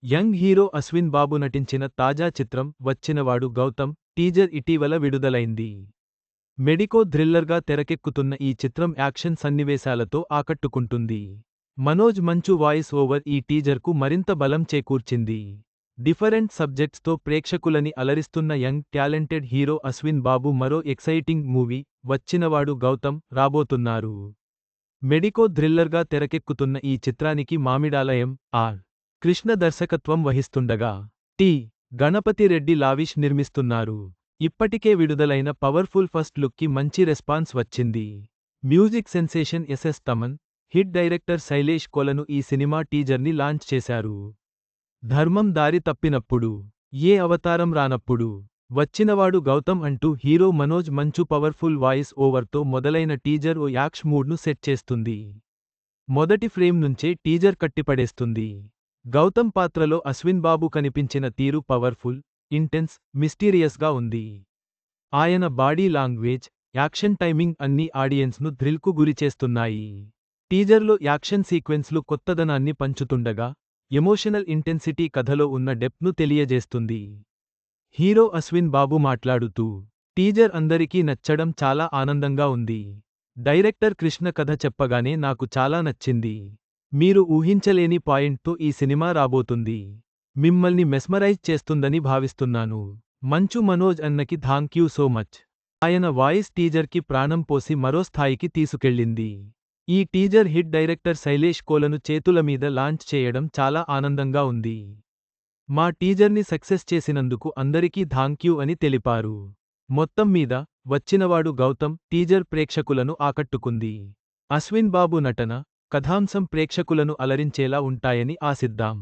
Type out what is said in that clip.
Young hero Ashwin బాబు నటించిన తాజా చిత్రం వచ్చినవాడు గౌతమ్ టీజర్ ఇటీవల విడుదలైంది. మెడికో థ్రిల్లర్గా తెరకెక్కుతున్న ఈ చిత్రం యాక్షన్ సన్నివేశాలతో ఆకట్టుకుంటుంది. మనోజ్ మంచు వాయిస్ ఓవర్ ఈ టీజర్కు మరింత బలం చేకూర్చింది. డిఫరెంట్ సబ్జెక్ట్స్తో ప్రేక్షకులని అలరిస్తున్న young talented hero Ashwin Babu మరో ఎక్సైటింగ్ మూవీ వచ్చినవాడు గౌతమ్ రాబోతున్నారు. మెడికో థ్రిల్లర్గా తెరకెక్కుతున్న ఈ చిత్రానికి మామిడాల ఎం.ఆర్. కృష్ణ దర్శకత్వం వహిస్తుండగా టి. గణపతి రెడ్డి లావిష్ నిర్మిస్తున్నారు. ఇప్పటికే విడుదలైన పవర్ఫుల్ ఫస్ట్ లుక్కి మంచి రెస్పాన్స్ వచ్చింది. Music sensation S S. Thaman, hit director Sailesh Kolanu ఈ సినిమా టీజర్ని లాంచ్ చేశారు. ధర్మం దారి తప్పినప్పుడు, ఏ అవతారం రానప్పుడు, వచ్చినవాడు గౌతమ్ అంటూ హీరో మనోజ్ మంచు పవర్ఫుల్ వాయిస్ ఓవర్తో మొదలైన టీజర్ ఓ యాక్షన్ మూడ్ను సెట్ చేస్తుంది. మొదటి ఫ్రేమ్ నుంచే టీజర్ కట్టిపడేస్తుంది. గౌతమ్ పాత్రలో అశ్విన్ బాబు కనిపించిన తీరు పవర్ఫుల్, ఇంటెన్స్, మిస్టీరియస్గా ఉంది. ఆయన బాడీ లాంగ్వేజ్, యాక్షన్ టైమింగ్ అన్నీ ఆడియన్స్ను థ్రిల్కు గురిచేస్తున్నాయి. టీజర్లో యాక్షన్ సీక్వెన్స్లు కొత్తదనాన్ని పంచుతుండగా, ఎమోషనల్ ఇంటెన్సిటీ కథలో ఉన్న డెప్త్ను తెలియజేస్తుంది. హీరో అశ్విన్ బాబు మాట్లాడుతూ, టీజర్ అందరికీ నచ్చడం చాలా ఆనందంగా ఉంది. డైరెక్టర్ కృష్ణ కథ చెప్పగానే నాకు చాలా నచ్చింది. మీరు ఊహించలేని పాయింట్తో ఈ సినిమా రాబోతుంది. మిమ్మల్ని మెస్మరైజ్ చేస్తుందని భావిస్తున్నాను. మంచు మనోజ్ అన్నకి థాంక్యూ సో మచ్. ఆయన వాయిస్ టీజర్కి ప్రాణం పోసి మరో స్థాయికి తీసుకెళ్ళింది. ఈ టీజర్ హిట్ డైరెక్టర్ శైలేష్ కోలను చేతుల మీద లాంచ్ చేయడం చాలా ఆనందంగా ఉంది. మా టీజర్ని సక్సెస్ చేసినందుకు అందరికీ థాంక్యూ అని తెలిపారు. మొత్తం మీద వచ్చినవాడు గౌతమ్ టీజర్ ప్రేక్షకులను ఆకట్టుకుంది. అశ్విన్ బాబు నటన, కథాంశం ప్రేక్షకులను అలరించేలా ఉంటాయని ఆశిద్దాం.